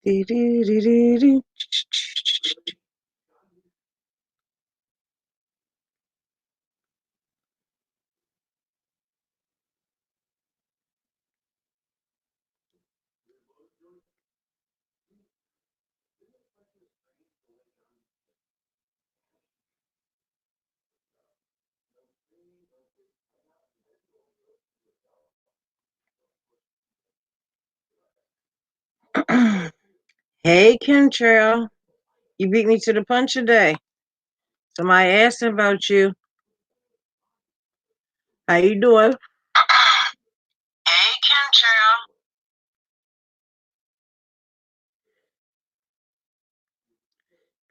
Do-do-do-do-do. Hey, Kentrail. You beat me to the punch today. Somebody asking about you. How you doing? Hey, Kentrail.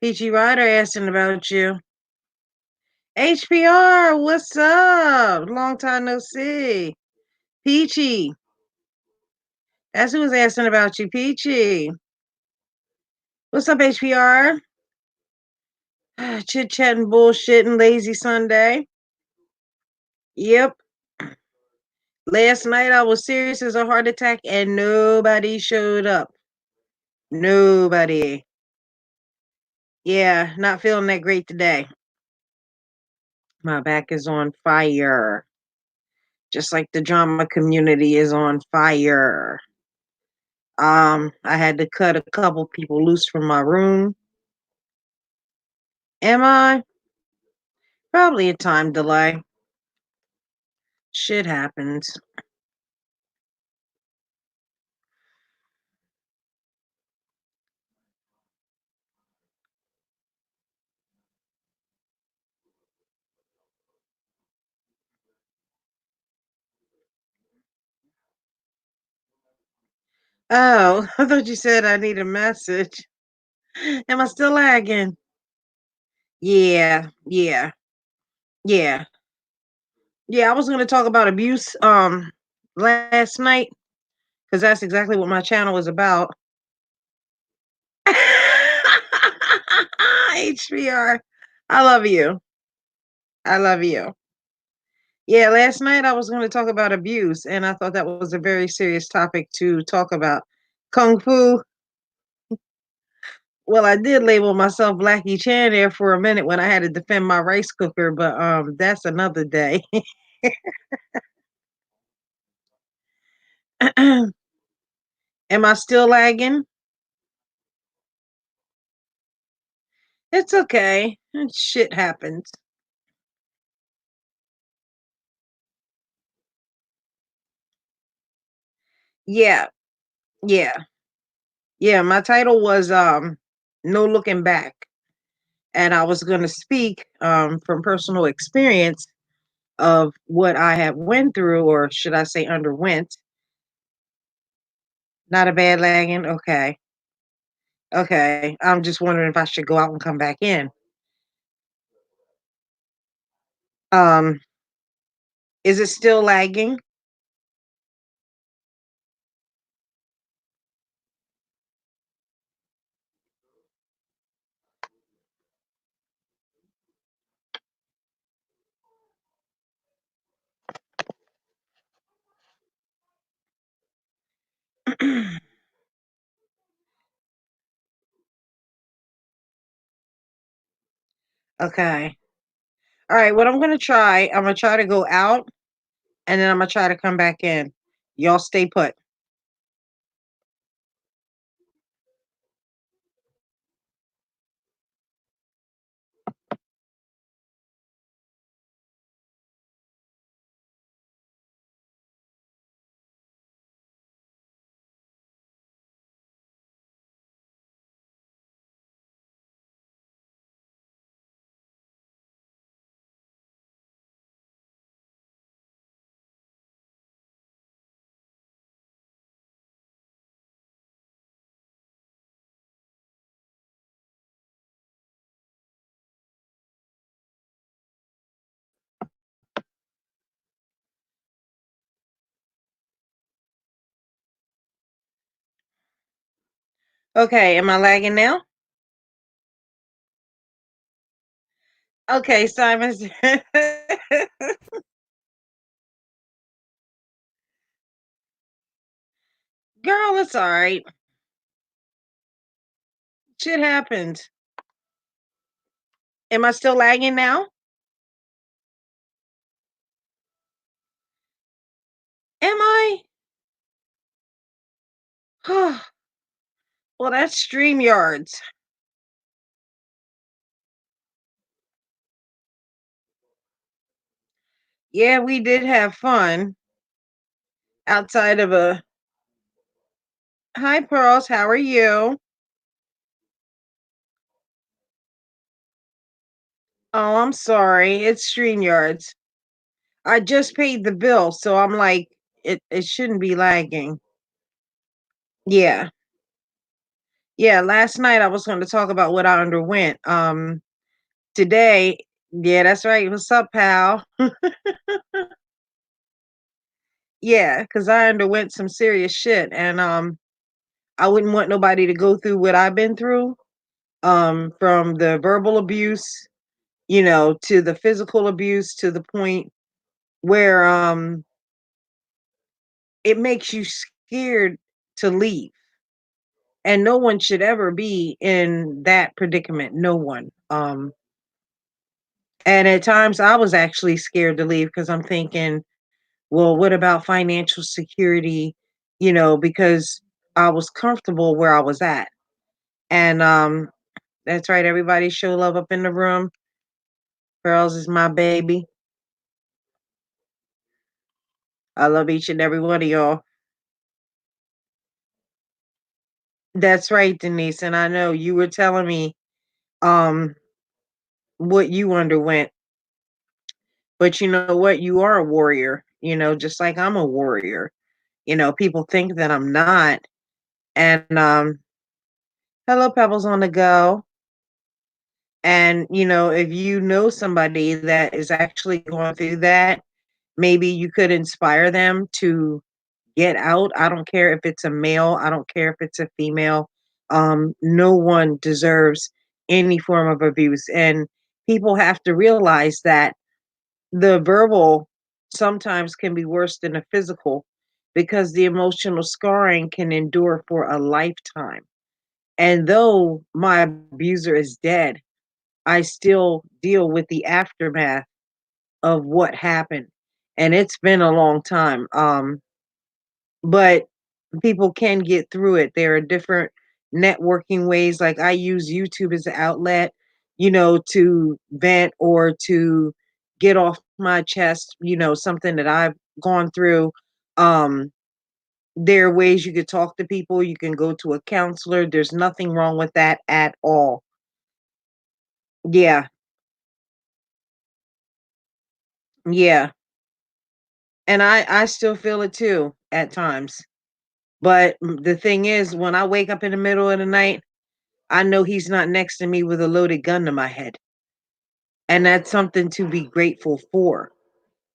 Peachy Ryder asking about you. HPR, what's up? Long time no see. Peachy. That's who was asking about you, Peachy. What's up, HPR? Chit chatting, bullshitting, lazy Sunday. Yep. Last night I was serious as a heart attack and nobody showed up. Nobody. Yeah, not feeling that great today. My back is on fire. Just like the drama community is on fire. I had to cut a couple people loose from my room. Am I? Probably a time delay. Shit happens. Oh, I thought you said I need a message. Am I still lagging? Yeah, yeah, yeah. Yeah, I was gonna talk about abuse last night because that's exactly what my channel is about. HBR. I love you. I love you. Yeah, last night I was going to talk about abuse, and I thought that was a very serious topic to talk about. Kung Fu. Well, I did label myself Blackie Chan there for a minute when I had to defend my rice cooker, but that's another day. Am I still lagging? It's okay. Shit happens. Yeah, yeah, yeah. My title was No Looking Back. And I was going to speak from personal experience of what I have went through, or should I say underwent. Not a bad lagging. Okay. Okay. I'm just wondering if I should go out and come back in. Um, is it still lagging? Okay. All right. What I'm going to try to go out and then I'm going to try to come back in. Y'all stay put. Okay. Am I lagging now? Okay, Simon. Girl, it's all right. Shit happens. Am I still lagging now? Am I? Well, that's StreamYards. Yeah, we did have fun outside of a Hi Pearls, how are you? Oh, I'm sorry. It's StreamYards. I just paid the bill, so I'm like, it shouldn't be lagging. Yeah. Yeah, last night I was going to talk about what I underwent. Today, yeah, that's right. What's up, pal? Yeah, because I underwent some serious shit, and I wouldn't want nobody to go through what I've been through. From the verbal abuse, to the physical abuse, to the point where it makes you scared to leave. And no one should ever be in that predicament. No one. And at times I was actually scared to leave because I'm thinking, well, what about financial security? Because I was comfortable where I was at. And that's right, everybody show love up in the room. Girls is my baby. I love each and every one of y'all. That's right, Denise. And I know you were telling me um what you underwent. But you know what? You are a warrior, just like I'm a warrior. People think that I'm not. And hello, Pebbles on the go. And if you know somebody that is actually going through that, maybe you could inspire them to get out. I don't care if it's a male, I don't care if it's a female. No one deserves any form of abuse. And people have to realize that the verbal sometimes can be worse than the physical because the emotional scarring can endure for a lifetime. And though my abuser is dead, I still deal with the aftermath of what happened. And it's been a long time. But people can get through it. There are different networking ways. Like I use YouTube as an outlet, to vent or to get off my chest, something that I've gone through. Um, there are ways you could talk to people. You can go to a counselor. There's nothing wrong with that at all. Yeah. Yeah. And I still feel it too at times. But the thing is, when I wake up in the middle of the night, I know he's not next to me with a loaded gun to my head. And that's something to be grateful for.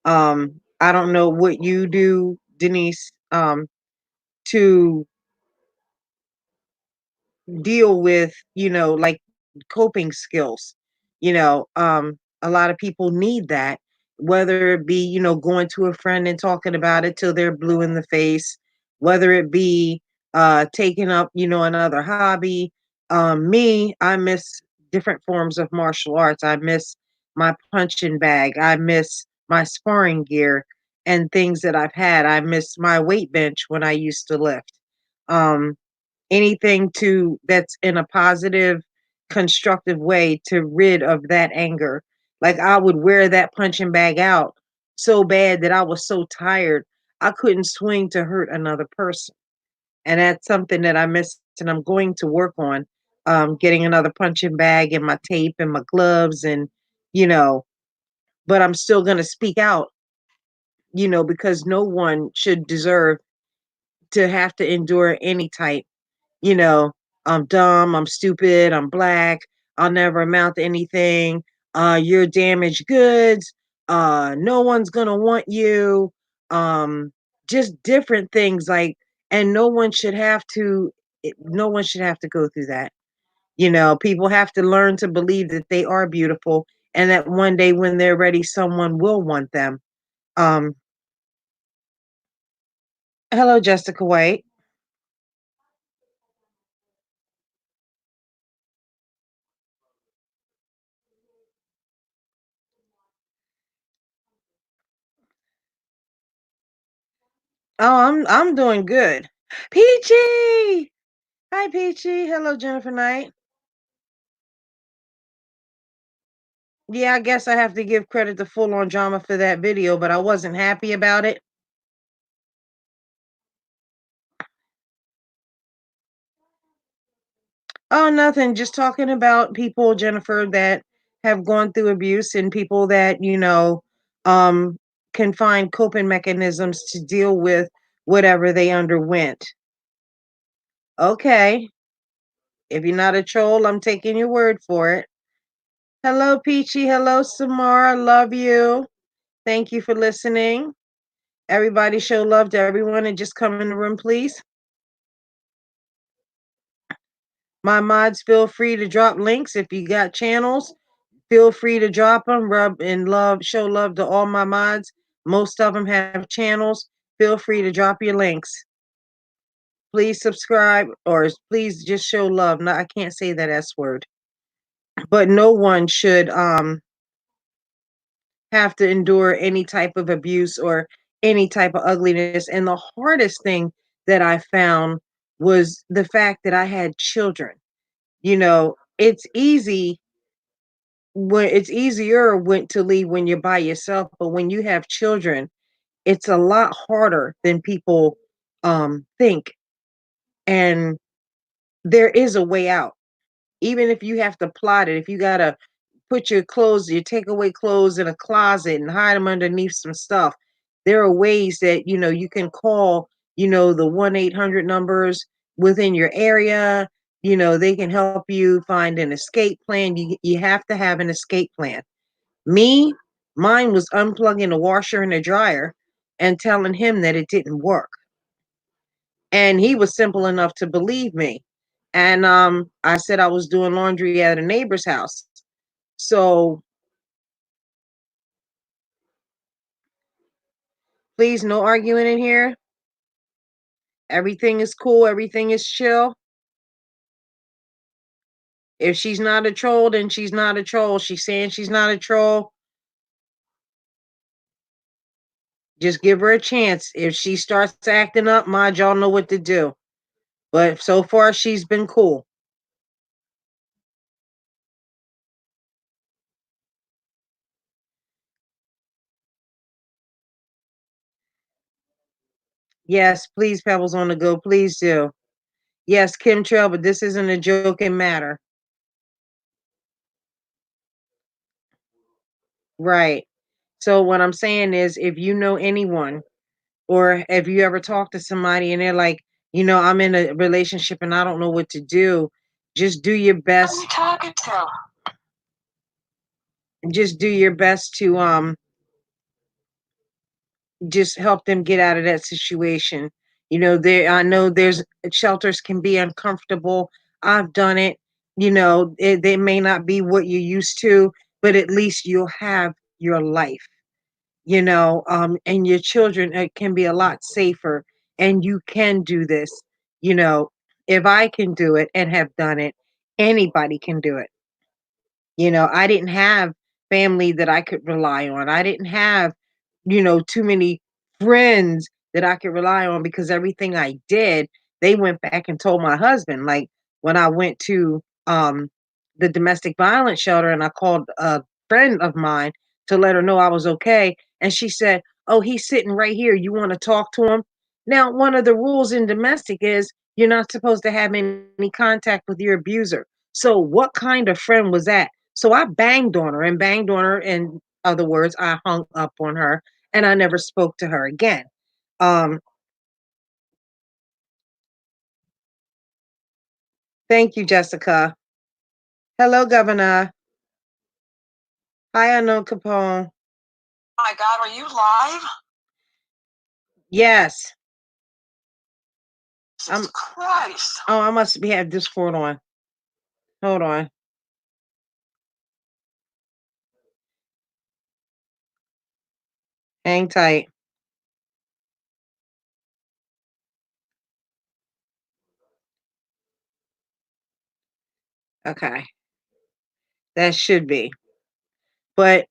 I don't know what you do, Denise, to deal with, like coping skills. A lot of people need that, whether it be, going to a friend and talking about it till they're blue in the face, whether it be taking up, another hobby. Me, I miss different forms of martial arts. I miss my punching bag. I miss my sparring gear and things that I've had. I miss my weight bench when I used to lift. Um, Anything to that's in a positive, constructive way to rid of that anger. Like I would wear that punching bag out so bad that I was so tired I couldn't swing to hurt another person. And that's something that I miss and I'm going to work on. Getting another punching bag and my tape and my gloves and you know, but I'm still gonna speak out, because no one should deserve to have to endure any type. You know, I'm dumb, I'm stupid, I'm black, I'll never amount to anything. You're damaged goods. No one's gonna want you. Um, just different things like, and no one should have to go through that. People have to learn to believe that they are beautiful and that one day when they're ready, someone will want them. Um, Hello, Jessica White. Oh, I'm doing good. Peachy! Hi, Peachy. Hello, Jennifer Knight. Yeah, I guess I have to give credit to Full On Drama for that video, but I wasn't happy about it. Oh, nothing. Just talking about people, Jennifer, that have gone through abuse and people that, um, can find coping mechanisms to deal with whatever they underwent. Okay. If you're not a troll, I'm taking your word for it. Hello, Peachy. Hello, Samara. Love you. Thank you for listening. Everybody show love to everyone and just come in the room, please. My mods, feel free to drop links. If you got channels, feel free to drop them. Rub and love, show love to all my mods. Most of them have channels. Feel free to drop your links. Please subscribe or please just show love. No, I can't say that S word. But no one should have to endure any type of abuse or any type of ugliness. And the hardest thing that I found was the fact that I had children. It's easy when it's easier when to leave when you're by yourself, but when you have children, it's a lot harder than people think. And there is a way out. Even if you have to plot it, if you gotta put your clothes, your takeaway clothes in a closet and hide them underneath some stuff. There are ways that, you can call, the 1-800 numbers within your area. They can help you find an escape plan. You have to have an escape plan. Me, mine was unplugging the washer and the dryer and telling him that it didn't work. And he was simple enough to believe me. And I said I was doing laundry at a neighbor's house. So please, no arguing in here. Everything is cool. Everything is chill. If she's not a troll, then she's not a troll. She's saying she's not a troll. Just give her a chance. If she starts acting up, mind y'all know what to do. But so far, she's been cool. Yes, please, Pebbles on the go. Please do. Yes, Kim Trail, but this isn't a joking matter. Right. So what I'm saying is if you know anyone or if you ever talk to somebody and they're like, I'm in a relationship and I don't know what to do, just do your best. Who are you talking to? Just do your best to just help them get out of that situation. There I know there's shelters can be uncomfortable. I've done it. They may not be what you're used to, but at least you'll have your life. And your children can be a lot safer, and you can do this. You know, if I can do it and have done it, anybody can do it. I didn't have family that I could rely on. I didn't have, too many friends that I could rely on because everything I did, they went back and told my husband. Like when I went to the domestic violence shelter and I called a friend of mine to let her know I was okay. And she said, "Oh, he's sitting right here. You want to talk to him?" Now, one of the rules in domestic is you're not supposed to have any contact with your abuser. So, what kind of friend was that? So I banged on her and banged on her. In other words, I hung up on her and I never spoke to her again. Um, thank you, Jessica. Hello, Governor. Hi, Unknown Capone. My God, are you live? Yes. Jesus Christ. Oh, I must be have Discord on. Hold on. Hang tight. Okay. That should be. But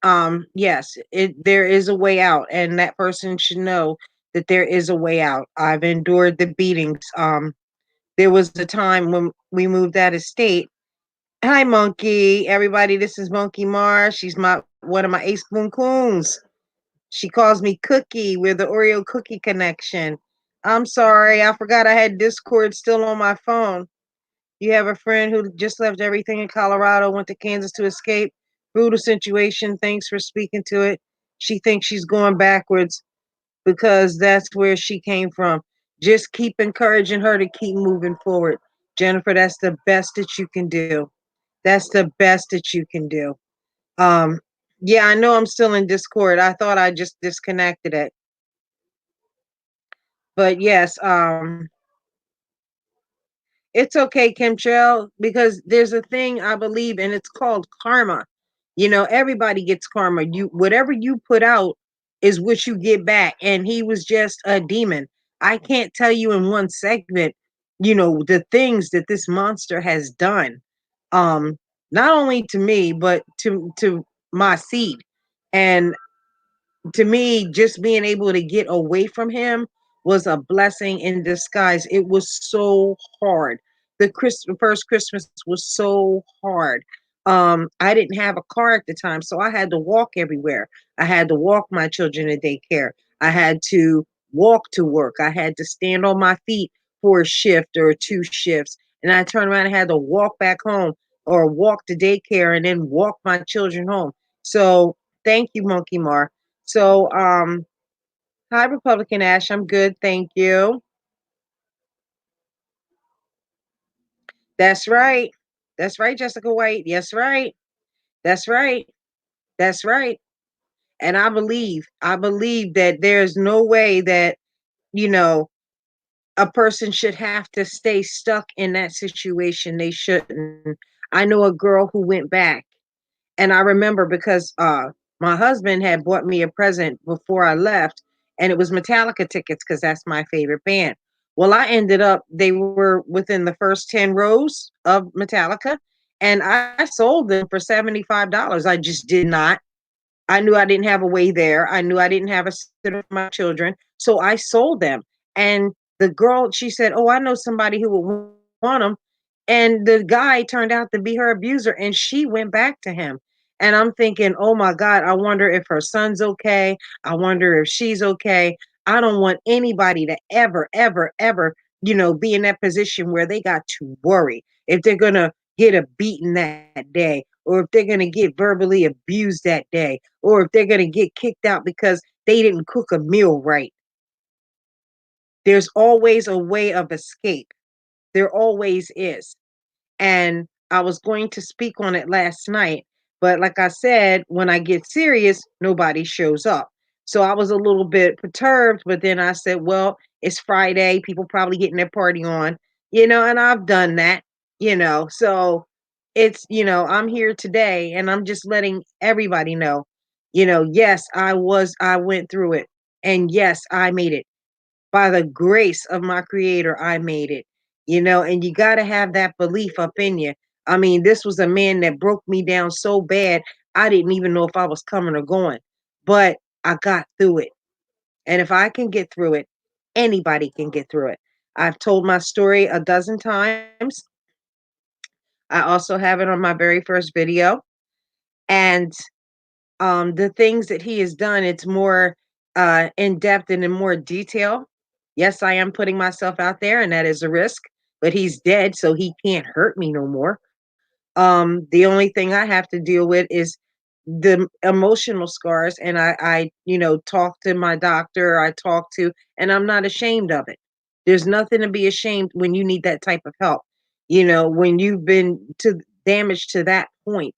yes, there is a way out and that person should know that there is a way out. I've endured the beatings. There was a time when we moved out of state. Hi, Monkey. Everybody, this is Monkey Mars. She's my one of my ace boon coons. She calls me Cookie. We're the Oreo cookie connection. I'm sorry. I forgot I had Discord still on my phone. You have a friend who just left everything in Colorado, went to Kansas to escape. Brutal situation. Thanks for speaking to it. She thinks she's going backwards because that's where she came from. Just keep encouraging her to keep moving forward. Jennifer, that's the best that you can do. That's the best that you can do. Um, yeah, I know I'm still in Discord. I thought I just disconnected it. But yes, it's okay, Kimchel, because there's a thing I believe and it's called karma. You know, everybody gets karma. You whatever you put out is what you get back. And he was just a demon. I can't tell you in one segment, the things that this monster has done. Um, Not only to me, but to my seed. And to me, just being able to get away from him was a blessing in disguise. It was so hard. First Christmas was so hard. I didn't have a car at the time, so I had to walk everywhere. I had to walk my children to daycare. I had to walk to work. I had to stand on my feet for a shift or two shifts. And I turned around and had to walk back home or walk to daycare and then walk my children home. So thank you, Monkey Mar. So, hi, Republican Ash. I'm good. Thank you. That's right. That's right, Jessica White. Yes, right. That's right. That's right. And I believe that there's no way that, you know, a person should have to stay stuck in that situation. They shouldn't. I know a girl who went back. And I remember because my husband had bought me a present before I left, and it was Metallica tickets because that's my favorite band. Well, I ended up, they were within the first 10 rows of Metallica, and I sold them for $75. I just did not. I knew I didn't have a way there. I knew I didn't have a sitter for my children. So I sold them. And the girl, she said, "Oh, I know somebody who would want them." And the guy turned out to be her abuser, and she went back to him. And I'm thinking, oh my God, I wonder if her son's okay. I wonder if she's okay. I don't want anybody to ever, ever, ever, be in that position where they got to worry if they're going to get a beating that day, or if they're going to get verbally abused that day, or if they're going to get kicked out because they didn't cook a meal right. There's always a way of escape. There always is. And I was going to speak on it last night, but like I said, when I get serious, nobody shows up. So I was a little bit perturbed, but then I said, well, it's Friday, people probably getting their party on, and I've done that, so I'm here today and I'm just letting everybody know, yes, I went through it, and yes, I made it. By the grace of my creator, I made it. And you got to have that belief up in you. I mean, this was a man that broke me down so bad, I didn't even know if I was coming or going. But I got through it. And if I can get through it, anybody can get through it. I've told my story a dozen times. I also have it on my very first video. And the things that he has done, it's more in depth and in more detail. Yes, I am putting myself out there, and that is a risk. But he's dead, so he can't hurt me no more. The only thing I have to deal with is the emotional scars, and I talk to my doctor. I talk to, and I'm not ashamed of it. There's nothing to be ashamed when you need that type of help. When you've been to damage to that point,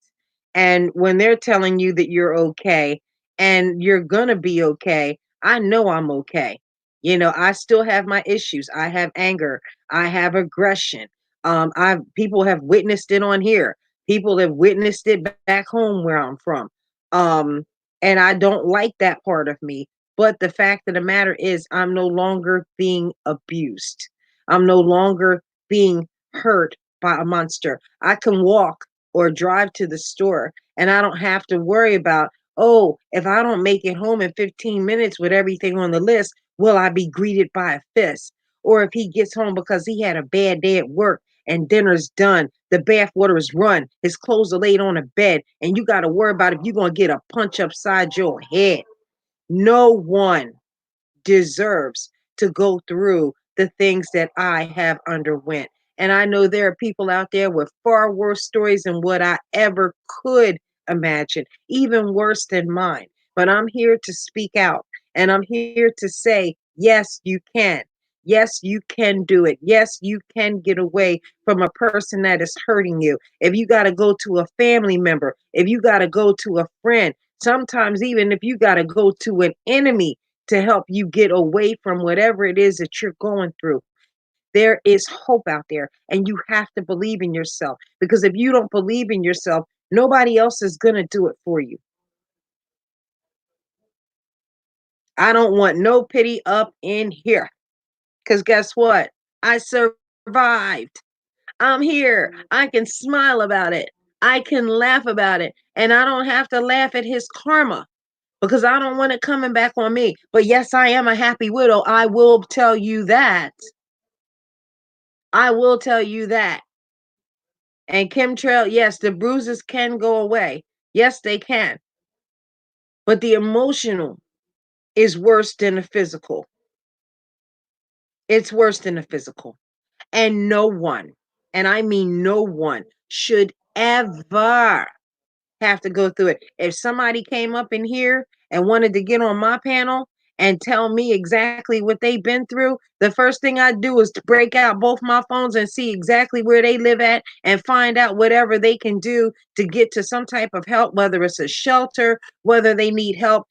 and when they're telling you that you're okay and you're gonna be okay, I know I'm okay. I still have my issues. I have anger. I have aggression. I've People have witnessed it on here. People have witnessed it back home where I'm from. Um, and I don't like that part of me. But the fact of the matter is, I'm no longer being abused. I'm no longer being hurt by a monster. I can walk or drive to the store, and I don't have to worry about, oh, if I don't make it home in 15 minutes with everything on the list, will I be greeted by a fist? Or if he gets home because he had a bad day at work and dinner's done, the bath water is run, his clothes are laid on a bed, and you got to worry about if you're going to get a punch upside your head. No one deserves to go through the things that I have underwent. And I know there are people out there with far worse stories than what I ever could imagine, even worse than mine. But I'm here to speak out and I'm here to say, yes, you can. Yes, you can do it. Yes, you can get away from a person that is hurting you. If you got to go to a family member, if you got to go to a friend, sometimes even if you got to go to an enemy to help you get away from whatever it is that you're going through. There is hope out there, and you have to believe in yourself because if you don't believe in yourself, nobody else is going to do it for you. I don't want no pity up in here because guess what? I survived. I'm here. I can smile about it. I can laugh about it. And I don't have to laugh at his karma because I don't want it coming back on me. But yes, I am a happy widow. I will tell you that. I will tell you that. And chemtrail, yes, the bruises can go away. Yes, they can. But the emotional is worse than the physical. It's worse than the physical. And no one, and I mean no one, should ever have to go through it. If somebody came up in here and wanted to get on my panel and tell me exactly what they've been through, the first thing I do is to break out both my phones and see exactly where they live at and find out whatever they can do to get to some type of help, whether it's a shelter, whether they need help,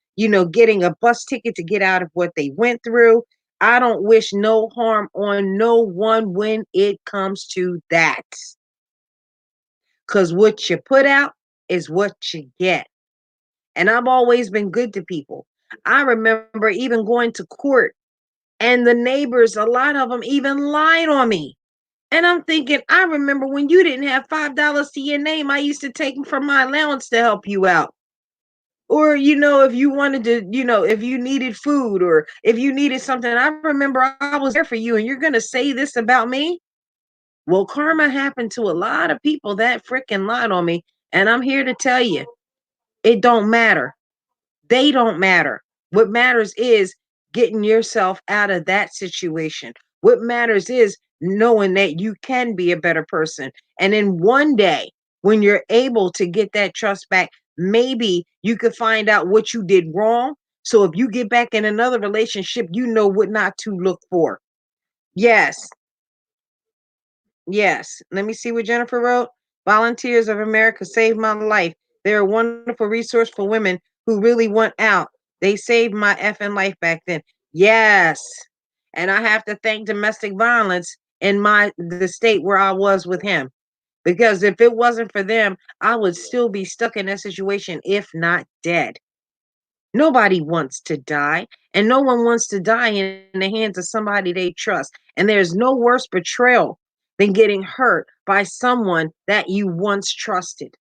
getting a bus ticket to get out of what they went through. I don't wish no harm on no one when it comes to that. Because what you put out is what you get. And I've always been good to people. I remember even going to court and the neighbors, a lot of them even lied on me. And I'm thinking, I remember when you didn't have $5 to your name, I used to take them from my allowance to help you out. Or, if you wanted to, if you needed food or if you needed something, I remember I was there for you and you're going to say this about me? Well, karma happened to a lot of people that freaking lied on me. And I'm here to tell you, it don't matter. They don't matter. What matters is getting yourself out of that situation. What matters is knowing that you can be a better person. And then one day, when you're able to get that trust back, maybe you could find out what you did wrong. So if you get back in another relationship, you know what not to look for. Yes, yes. Let me see what Jennifer wrote. Volunteers of America saved my life. They're a wonderful resource for women who really want out. They saved my effing life back then. Yes. And I have to thank domestic violence in the state where I was with him. Because if it wasn't for them, I would still be stuck in that situation, if not dead. Nobody wants to die, and no one wants to die in the hands of somebody they trust. And there's no worse betrayal than getting hurt by someone that you once trusted.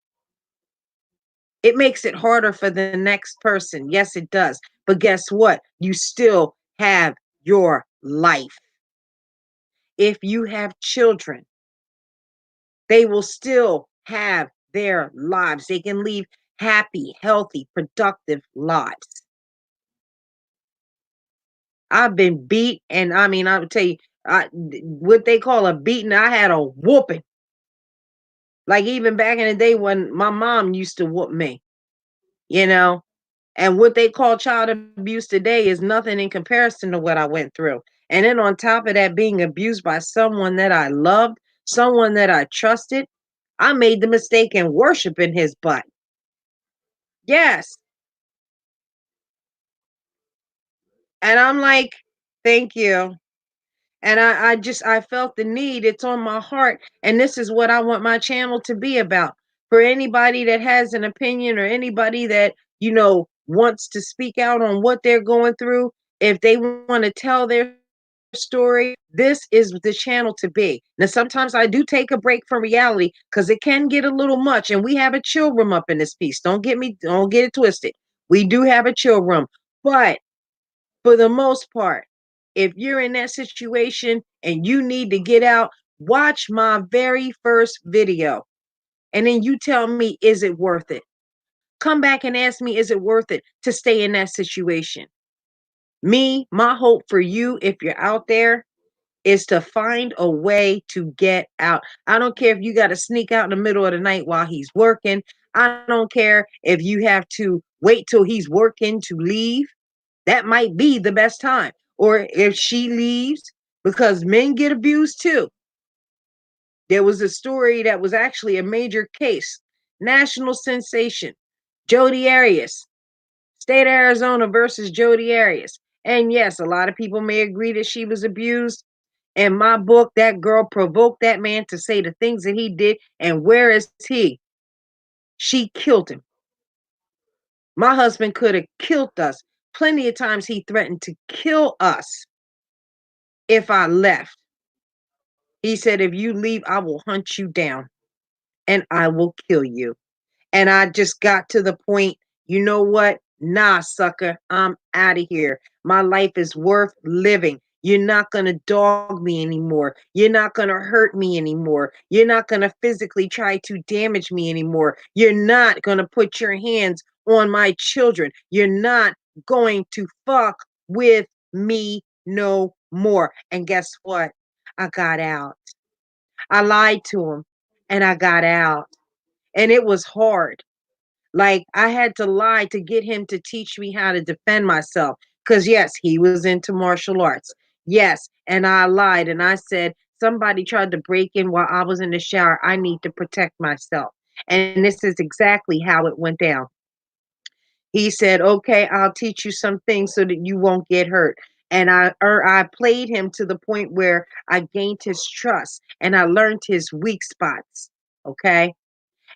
It makes it harder for the next person. Yes, it does. But guess what? You still have your life. If you have children, they will still have their lives. They can leave happy, healthy, productive lives. I've been beat, and I mean, I would tell you, what they call a beating. I had a whooping. Like even back in the day when my mom used to whoop me, you know, and what they call child abuse today is nothing in comparison to what I went through. And then on top of that, being abused by someone that I loved, someone that I trusted, I made the mistake in worshiping his butt. Yes. And I'm like, thank you. And I felt the need. It's on my heart. And this is what I want my channel to be about. For anybody that has an opinion or anybody that, wants to speak out on what they're going through, if they want to tell their story, this is the channel to be. Now, sometimes I do take a break from reality because it can get a little much. And we have a chill room up in this piece. Don't get it twisted. We do have a chill room. But for the most part, If you're in that situation and you need to get out, watch my very first video. And then you tell me, is it worth it? Come back and ask me, is it worth it to stay in that situation? My hope for you, if you're out there, is to find a way to get out. I don't care if you got to sneak out in the middle of the night while he's working. I don't care if you have to wait till he's working to leave. That might be the best time. Or if she leaves, because men get abused too. There was a story that was actually a major case, national sensation. Jodi Arias, state of Arizona versus Jodi Arias. And yes, a lot of people may agree that she was abused. In my book, that girl provoked that man to say the things that he did. And where is he? She killed him. My husband could have killed us. Plenty of times he threatened to kill us if I left. He said, if you leave, I will hunt you down and I will kill you. And I just got to the point, you know what? Nah, sucker, I'm out of here. My life is worth living. You're not going to dog me anymore. You're not going to hurt me anymore. You're not going to physically try to damage me anymore. You're not going to put your hands on my children. You're not going to fuck with me no more. And guess what? I got out. I lied to him and I got out. And it was hard. Like I had to lie to get him to teach me how to defend myself. Because, yes, he was into martial arts. Yes. And I lied and I said, somebody tried to break in while I was in the shower. I need to protect myself. And this is exactly how it went down. He said, okay, I'll teach you some things so that you won't get hurt. And I played him to the point where I gained his trust and I learned his weak spots. Okay.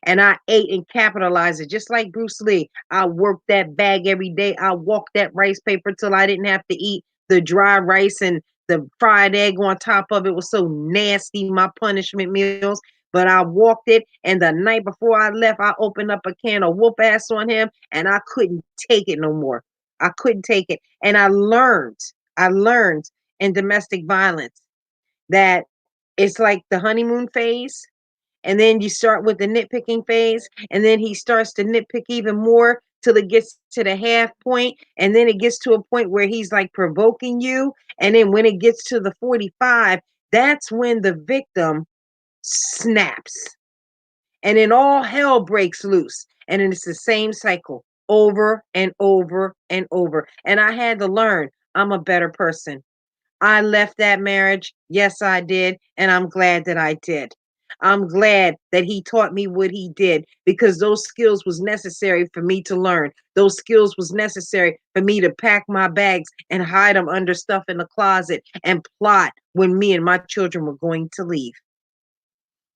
And I ate and capitalized it just like Bruce Lee. I worked that bag every day. I walked that rice paper till I didn't have to eat the dry rice and the fried egg on top of it was so nasty, my punishment meals. But I walked it, and the night before I left, I opened up a can of whoop ass on him, and I couldn't take it no more. I couldn't take it. And I learned in domestic violence that it's like the honeymoon phase, and then you start with the nitpicking phase, and then he starts to nitpick even more till it gets to the half point, and then it gets to a point where he's like provoking you, and then when it gets to the 45, that's when the victim snaps, and then all hell breaks loose, and then it's the same cycle over and over and over. And I had to learn I'm a better person. I left that marriage. Yes, I did. And I'm glad that I did. I'm glad that he taught me what he did because those skills was necessary for me to learn. Those skills was necessary for me to pack my bags and hide them under stuff in the closet and plot when me and my children were going to leave.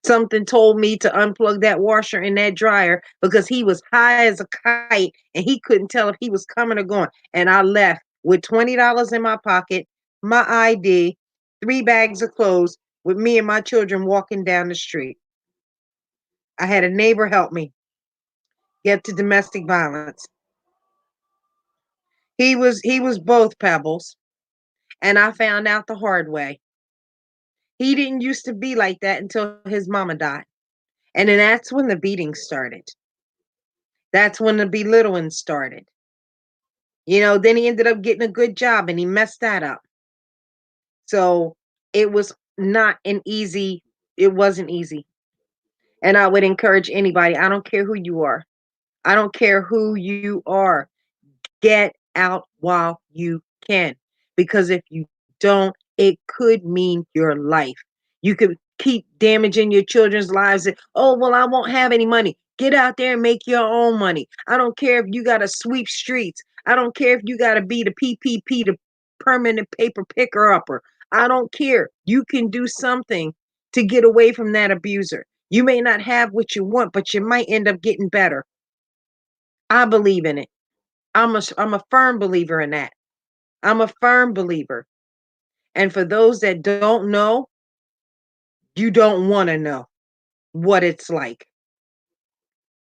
Something told me to unplug that washer and that dryer because he was high as a kite and he couldn't tell if he was coming or going. And I left with $20 in my pocket, my ID, 3 bags of clothes, with me and my children walking down the street. I had a neighbor help me get to domestic violence. He was both Pebbles, and I found out the hard way. He didn't used to be like that until his mama died. And then that's when the beating started. That's when the belittling started. Then he ended up getting a good job and he messed that up. So it was not an easy, it wasn't easy. And I would encourage anybody, I don't care who you are. I don't care who you are. Get out while you can. Because if you don't, it could mean your life. You could keep damaging your children's lives. And, oh, well, I won't have any money. Get out there and make your own money. I don't care if you got to sweep streets. I don't care if you got to be the PPP, the permanent paper picker upper. I don't care. You can do something to get away from that abuser. You may not have what you want, but you might end up getting better. I believe in it. I'm a firm believer in that. I'm a firm believer. And for those that don't know, you don't want to know what it's like.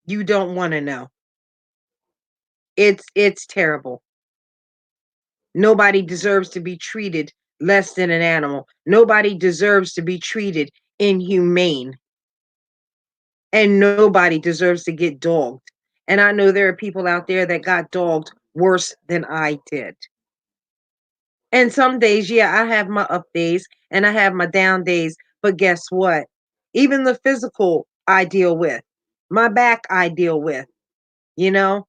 You don't want to know. It's terrible. Nobody deserves to be treated less than an animal. Nobody deserves to be treated inhumane, and nobody deserves to get dogged. And I know there are people out there that got dogged worse than I did. And some days, yeah, I have my up days and I have my down days. But guess what? Even the physical I deal with, my back I deal with, you know?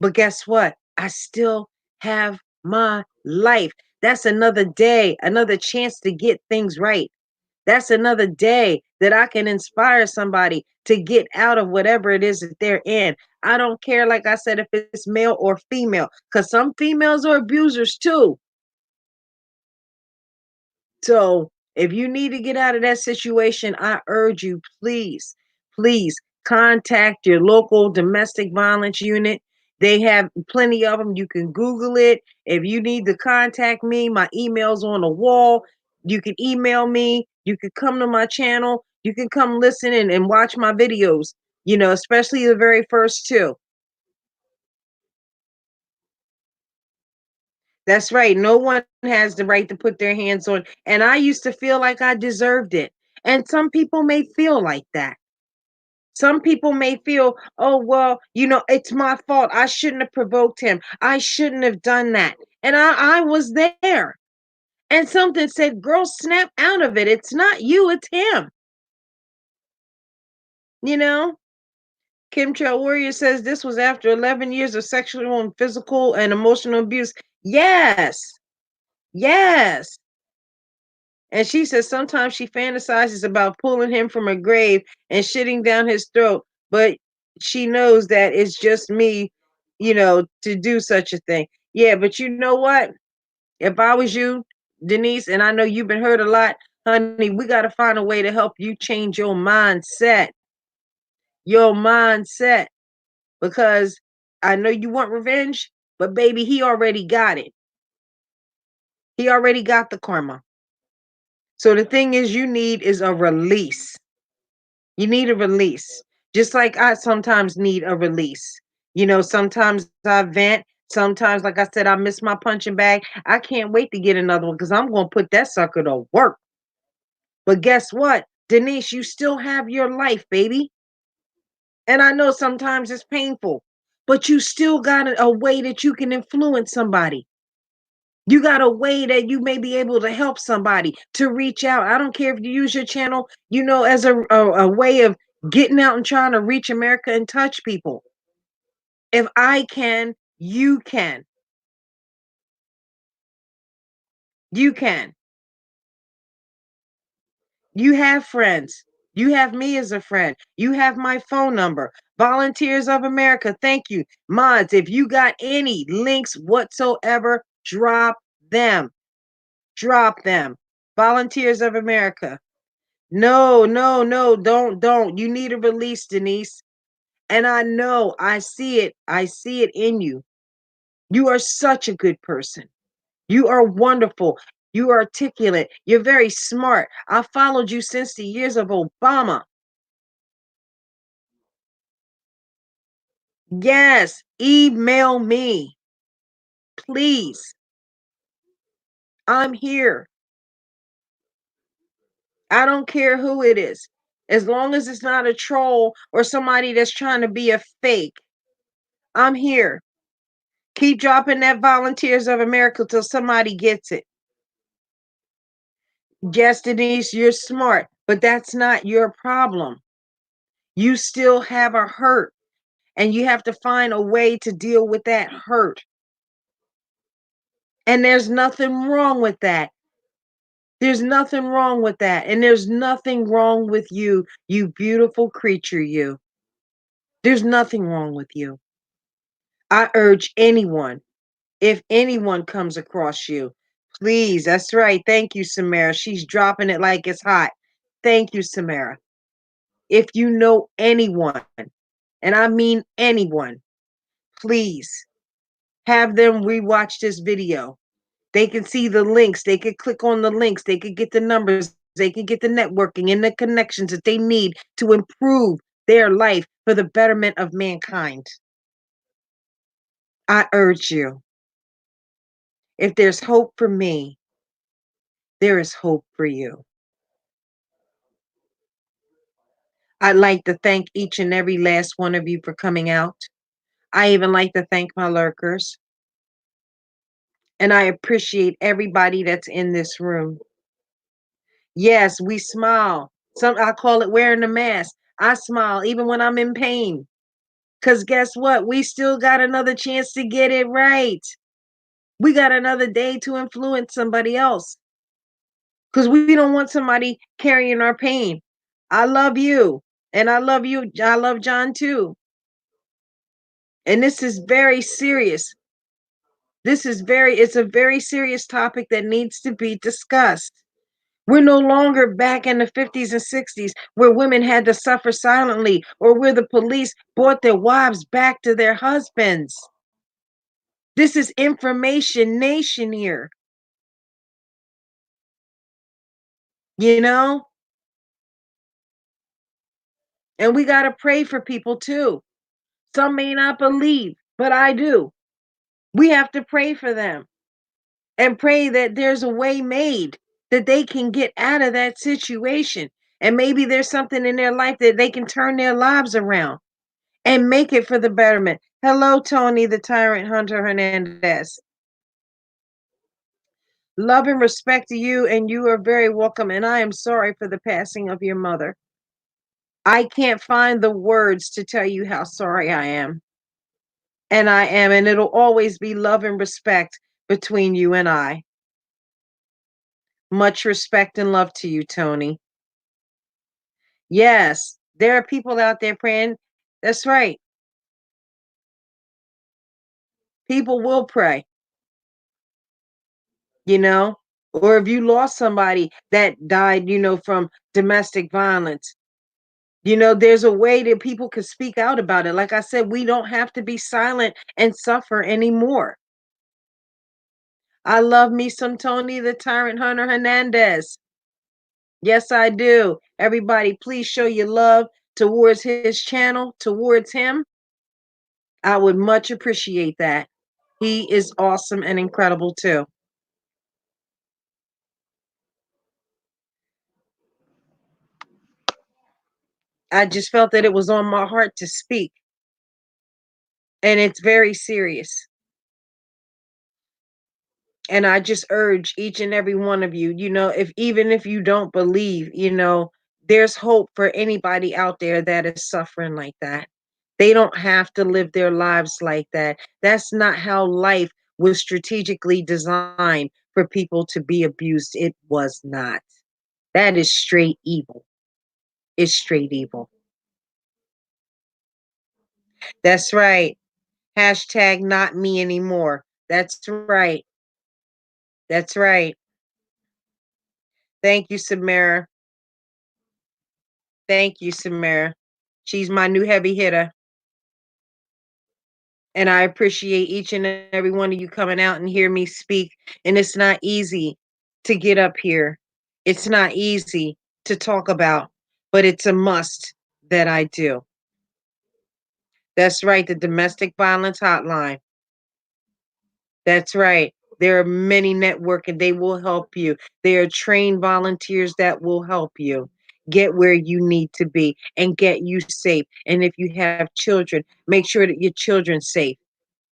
But guess what? I still have my life. That's another day, another chance to get things right. That's another day that I can inspire somebody to get out of whatever it is that they're in. I don't care, like I said, if it's male or female, because some females are abusers too. So if you need to get out of that situation, I urge you, please, please contact your local domestic violence unit. They have plenty of them. You can Google it. If you need to contact me, my email's on the wall. You can email me. You can come to my channel. You can come listen and watch my videos, especially the very first two. That's right. No one has the right to put their hands on. And I used to feel like I deserved it. And some people may feel like that. Some people may feel, oh, well, it's my fault. I shouldn't have provoked him. I shouldn't have done that. And I was there. And something said, girl, snap out of it. It's not you, it's him. You know? Kim Trail Warrior says this was after 11 years of sexual and physical and emotional abuse. Yes. Yes. And she says sometimes she fantasizes about pulling him from her grave and shitting down his throat, but she knows that it's just me, to do such a thing. Yeah, but you know what? If I was you, Denise, and I know you've been hurt a lot, honey, we got to find a way to help you change your mindset. Your mindset. Because I know you want revenge, but baby, he already got it. He already got the karma. So the thing is, you need is a release. You need a release. Just like I sometimes need a release. Sometimes I vent. Sometimes, like I said, I miss my punching bag. I can't wait to get another one because I'm going to put that sucker to work. But guess what? Denise, you still have your life, baby. And I know sometimes it's painful, but you still got a way that you can influence somebody. You got a way that you may be able to help somebody to reach out. I don't care if you use your channel, as a way of getting out and trying to reach America and touch people. If I can, you can. You can. You have friends. You have me as a friend. You have my phone number. Volunteers of America, thank you. Mods, if you got any links whatsoever, drop them. Drop them. Volunteers of America. No, no, no, don't. You need a release, Denise. And I know, I see it. I see it in you. You are such a good person. You are wonderful. You are articulate. You're very smart. I followed you since the years of Obama. Yes, email me, please. I'm here. I don't care who it is. As long as it's not a troll or somebody that's trying to be a fake, I'm here. Keep dropping that Volunteers of America till somebody gets it. Yes, Denise, you're smart, but that's not your problem. You still have a hurt, and you have to find a way to deal with that hurt. And there's nothing wrong with that. There's nothing wrong with that. And there's nothing wrong with you, you beautiful creature, you. There's nothing wrong with you. I urge anyone, if anyone comes across you, please, that's right. Thank you, Samara. She's dropping it like it's hot. Thank you, Samara. If you know anyone, and I mean anyone, please have them rewatch this video. They can see the links. They could click on the links. They could get the numbers. They could get the networking and the connections that they need to improve their life for the betterment of mankind. I urge you, if there's hope for me, There is hope for you. I'd like to thank each and every last one of you for coming out. I even like to thank my lurkers. And I appreciate everybody that's in this room. Yes, we smile. Some I call it wearing the mask. I smile even when I'm in pain. Cause guess what? We still got another chance to get it right. We got another day to influence somebody else. Cause we don't want somebody carrying our pain. I love you. And I love you. I love John too. And this is very serious. It's a very serious topic that needs to be discussed. We're no longer back in the 50s and 60s where women had to suffer silently or where the police brought their wives back to their husbands. This is information nation here, you know? And we got to pray for people too. Some may not believe, but I do. We have to pray for them and pray that there's a way made that they can get out of that situation. And maybe there's something in their life that they can turn their lives around and make it for the betterment. Hello, Tony, the Tyrant Hunter Hernandez. Love and respect to you, and you are very welcome. And I am sorry for the passing of your mother. I can't find the words to tell you how sorry I am. And I am, and it'll always be love and respect between you and I. Much respect and love to you, Tony. Yes, there are people out there praying. That's right. People will pray, you know, or if you lost somebody that died, from domestic violence, there's a way that people can speak out about it. Like I said, we don't have to be silent and suffer anymore. I love me some Tony the Tyrant Hunter Hernandez. Yes, I do. Everybody, please show your love towards his channel, towards him. I would much appreciate that. He is awesome and incredible too. I just felt that it was on my heart to speak, and it's very serious. And I just urge each and every one of you, if even if you don't believe, there's hope for anybody out there that is suffering like that. They don't have to live their lives like that. That's not how life was strategically designed for people to be abused. It was not. That is straight evil. It's straight evil. That's right. Hashtag not me anymore. That's right. That's right. Thank you, Samara. Thank you, Samara. She's my new heavy hitter. And I appreciate each and every one of you coming out and hear me speak. And it's not easy to get up here. It's not easy to talk about, but it's a must that I do. That's right, the domestic violence hotline. That's right. There are many network and they will help you. There are trained volunteers that will help you get where you need to be and get you safe. And if you have children, make sure that your children's safe.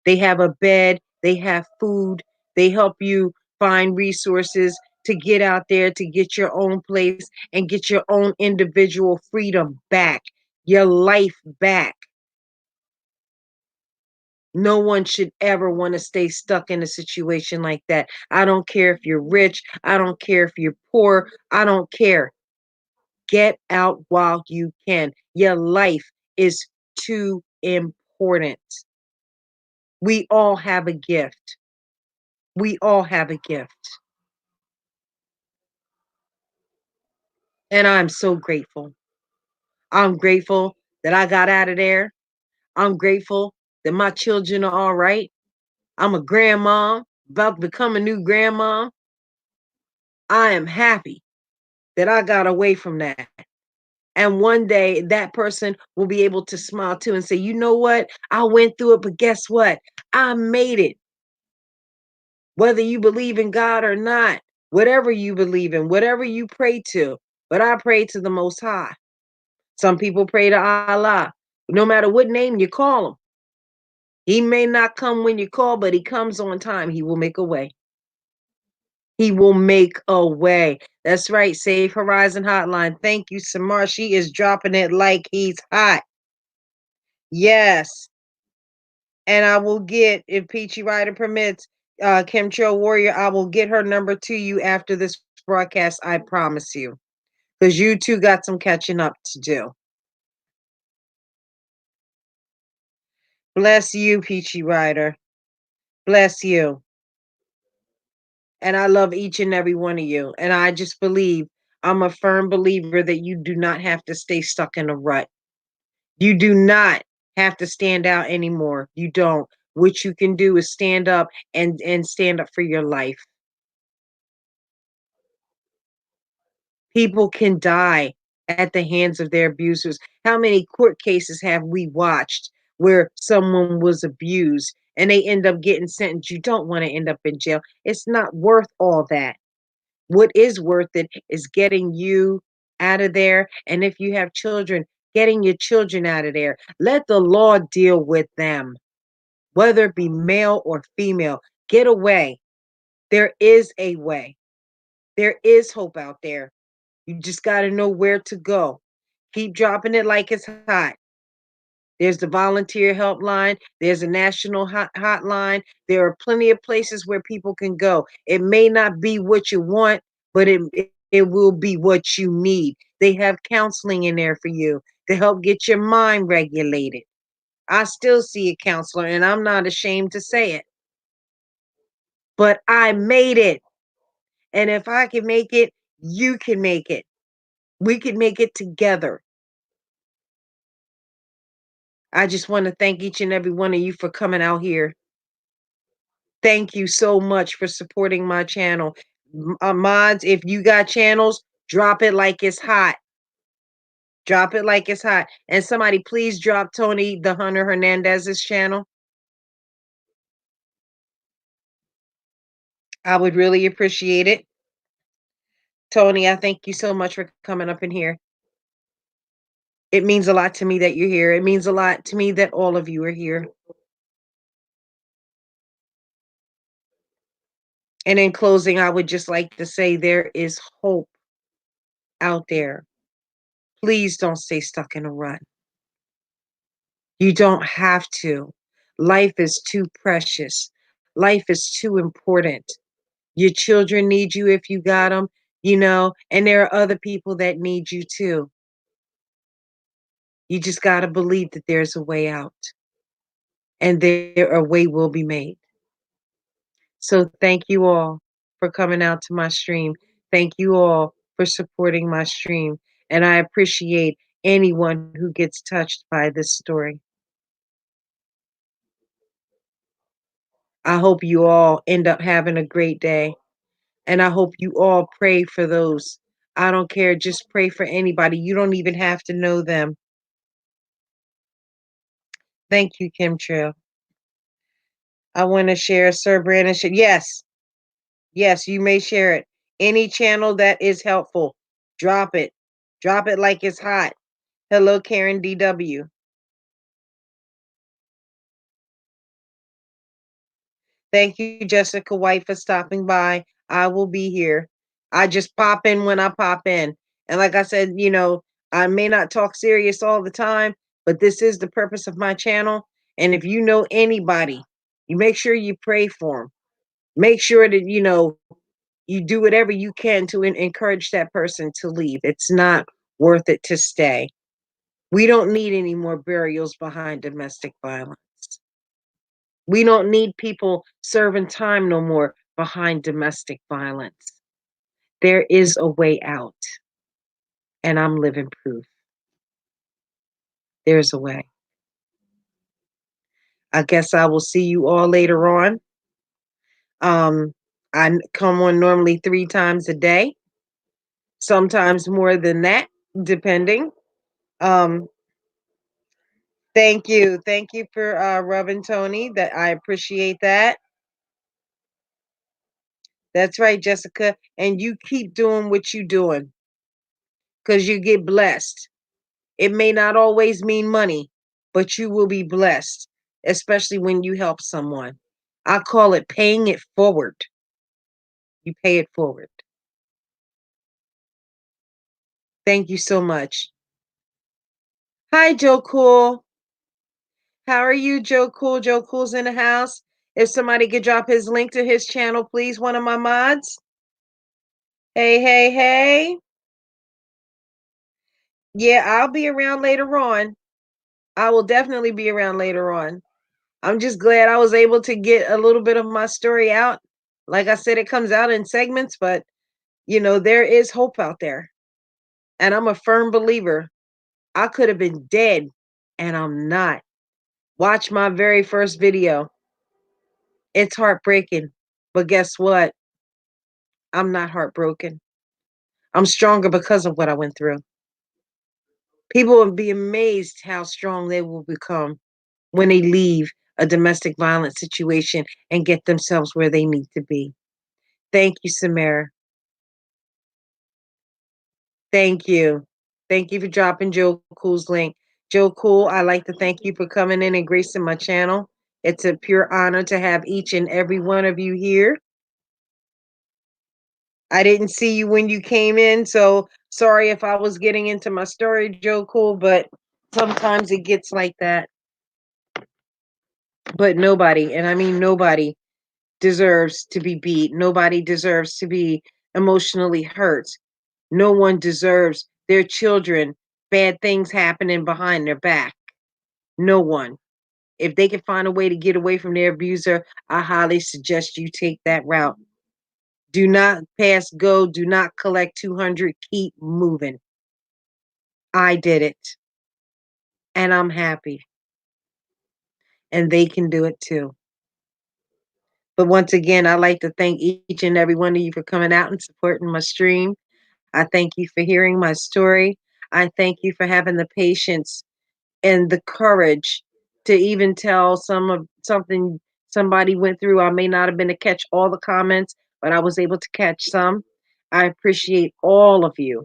They have a bed, they have food, they help you find resources to get out there to get your own place and get your own individual freedom back, your life back. No one should ever want to stay stuck in a situation like that. I don't care if you're rich. I don't care if you're poor. I don't care. Get out while you can. Your life is too important. We all have a gift. We all have a gift. And I'm so grateful. I'm grateful that I got out of there. I'm grateful that my children are all right. I'm a grandma, about to become a new grandma. I am happy that I got away from that. And one day that person will be able to smile too and say, you know what? I went through it, but guess what? I made it. Whether you believe in God or not, whatever you believe in, whatever you pray to. But I pray to the Most High. Some people pray to Allah. No matter what name you call him, he may not come when you call, but he comes on time. He will make a way. He will make a way. That's right. Save Horizon Hotline. Thank you, Samar. She is dropping it like he's hot. Yes. And I will get, if Peachy Rider permits, Chemtrail Warrior, I will get her number to you after this broadcast. I promise you. Because you two got some catching up to do. Bless you, Peachy Rider. Bless you. And I love each and every one of you. And I just believe, I'm a firm believer that you do not have to stay stuck in a rut. You do not have to stand out anymore. You don't. What you can do is stand up and stand up for your life. People can die at the hands of their abusers. How many court cases have we watched where someone was abused and they end up getting sentenced? You don't want to end up in jail. It's not worth all that. What is worth it is getting you out of there. And if you have children, getting your children out of there. Let the law deal with them, whether it be male or female. Get away. There is a way. There is hope out there. You just got to know where to go. Keep dropping it like it's hot. There's the volunteer helpline. There's a national hotline. There are plenty of places where people can go. It may not be what you want, but it will be what you need. They have counseling in there for you to help get your mind regulated. I still see a counselor, and I'm not ashamed to say it. But I made it. And if I can make it, you can make it. We can make it together. I just want to thank each and every one of you for coming out here. Thank you so much for supporting my channel. Mods, if you got channels, drop it like it's hot. Drop it like it's hot. And somebody please drop Tony the Hunter Hernandez's channel. I would really appreciate it. Tony, I thank you so much for coming up in here. It means a lot to me that you're here. It means a lot to me that all of you are here. And in closing, I would just like to say there is hope out there. Please don't stay stuck in a rut. You don't have to. Life is too precious. Life is too important. Your children need you if you got them, and there are other people that need you too. You just got to believe that there's a way out and there a way will be made. So thank you all for coming out to my stream. Thank you all for supporting my stream. And I appreciate anyone who gets touched by this story. I hope you all end up having a great day. And I hope you all pray for those. I don't care. Just pray for anybody. You don't even have to know them. Thank you, Kim Trail. I want to share Sir Brandon. Yes. Yes, you may share it. Any channel that is helpful, drop it. Drop it like it's hot. Hello, Karen DW. Thank you, Jessica White, for stopping by. I will be here. I just pop in when I pop in. And like I said, I may not talk serious all the time, but this is the purpose of my channel. And if you know anybody, you make sure you pray for them. Make sure that, you do whatever you can to encourage that person to leave. It's not worth it to stay. We don't need any more burials behind domestic violence. We don't need people serving time no more behind domestic violence. There is a way out, and I'm living proof. There's a way. I guess I will see you all later on. I come on normally 3 times a day, sometimes more than that, depending. Um, Thank you. Thank you for rubbing Tony. That I appreciate that. That's right, Jessica. And you keep doing what you're doing because you get blessed. It may not always mean money, but you will be blessed, especially when you help someone. I call it paying it forward. You pay it forward. Thank you so much. Hi, Joe Cool. How are you, Joe Cool? Joe Cool's in the house. If somebody could drop his link to his channel, please, one of my mods. Hey, hey, hey. Yeah, I'll be around later on. I will definitely be around later on. I'm just glad I was able to get a little bit of my story out. Like I said, it comes out in segments, but there is hope out there. And I'm a firm believer. I could have been dead, and I'm not. Watch my very first video. It's heartbreaking. But guess what? I'm not heartbroken. I'm stronger because of what I went through. People will be amazed how strong they will become when they leave a domestic violence situation and get themselves where they need to be. Thank you, Samara. Thank you. Thank you for dropping Joe Cool's link. Joe Cool, I'd like to thank you for coming in and gracing my channel. It's a pure honor to have each and every one of you here. I didn't see you when you came in, so sorry if I was getting into my story, Joe Cool, but sometimes it gets like that. But nobody, and I mean nobody, deserves to be beat. Nobody deserves to be emotionally hurt. No one deserves their children bad things happening behind their back. No one. If they can find a way to get away from their abuser, I highly suggest you take that route. Do not pass go. Do not collect 200. Keep moving. I did it. And I'm happy. And they can do it too. But once again, I'd like to thank each and every one of you for coming out and supporting my stream. I thank you for hearing my story. I thank you for having the patience and the courage to even tell something somebody went through. I may not have been to catch all the comments, but I was able to catch some. I appreciate all of you,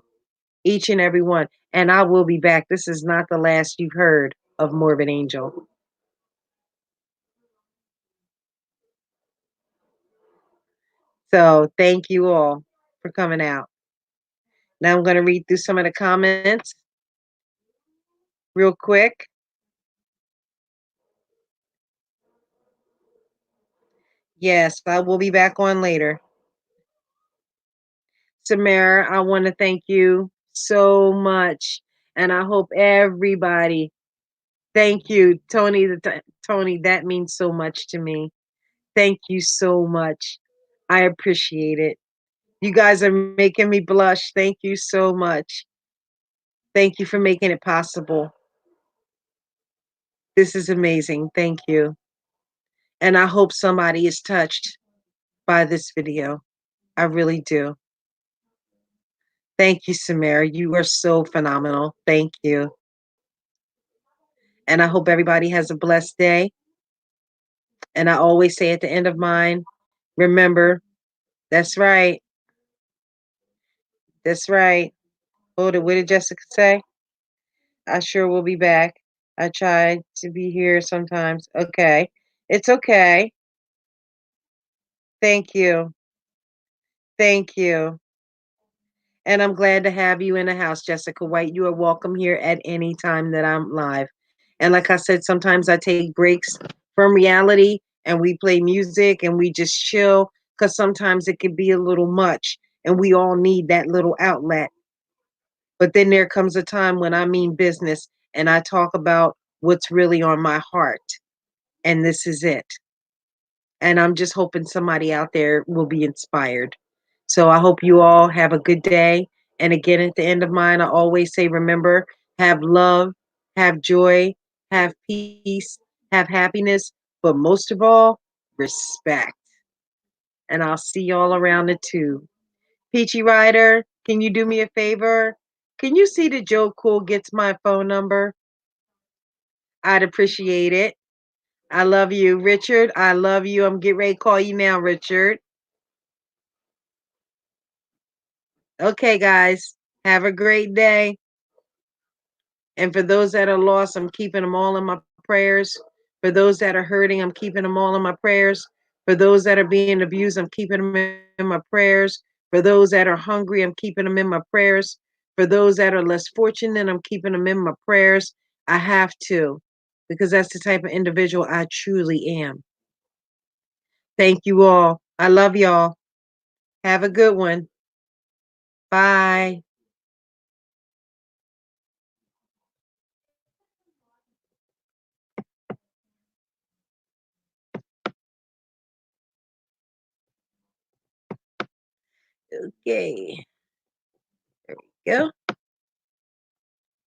each and every one. And I will be back. This is not the last you've heard of Morbid Angel. So thank you all for coming out. Now I'm going to read through some of the comments real quick. Yes, I will be back on later. Samara, I want to thank you so much. And I hope everybody, thank you, Tony. Tony, that means so much to me. Thank you so much. I appreciate it. You guys are making me blush. Thank you so much. Thank you for making it possible. This is amazing. Thank you. And I hope somebody is touched by this video. I really do. Thank you, Samara. You are so phenomenal. Thank you. And I hope everybody has a blessed day. And I always say at the end of mine, remember, that's right. That's right. What did Jessica say? I sure will be back. I try to be here sometimes. Okay. It's okay. Thank you. Thank you. And I'm glad to have you in the house, Jessica White. You are welcome here at any time that I'm live. And like I said, sometimes I take breaks from reality and we play music and we just chill because sometimes it can be a little much and we all need that little outlet. But then there comes a time when I mean business and I talk about what's really on my heart. And this is it. And I'm just hoping somebody out there will be inspired. So I hope you all have a good day. And again, at the end of mine, I always say, remember, have love, have joy, have peace, have happiness, but most of all, respect. And I'll see y'all around the tube. Peachy Rider, can you do me a favor? Can you see that Joe Cool gets my phone number? I'd appreciate it. I love you. Richard, I love you. I'm getting ready to call you now, Richard. Okay, guys, have a great day. And for those that are lost, I'm keeping them all in my prayers. For those that are hurting, I'm keeping them all in my prayers. For those that are being abused, I'm keeping them in my prayers. For those that are hungry, I'm keeping them in my prayers. For those that are less fortunate, I'm keeping them in my prayers. I have to, because that's the type of individual I truly am. Thank you all. I love y'all. Have a good one. Bye. Okay. There we go.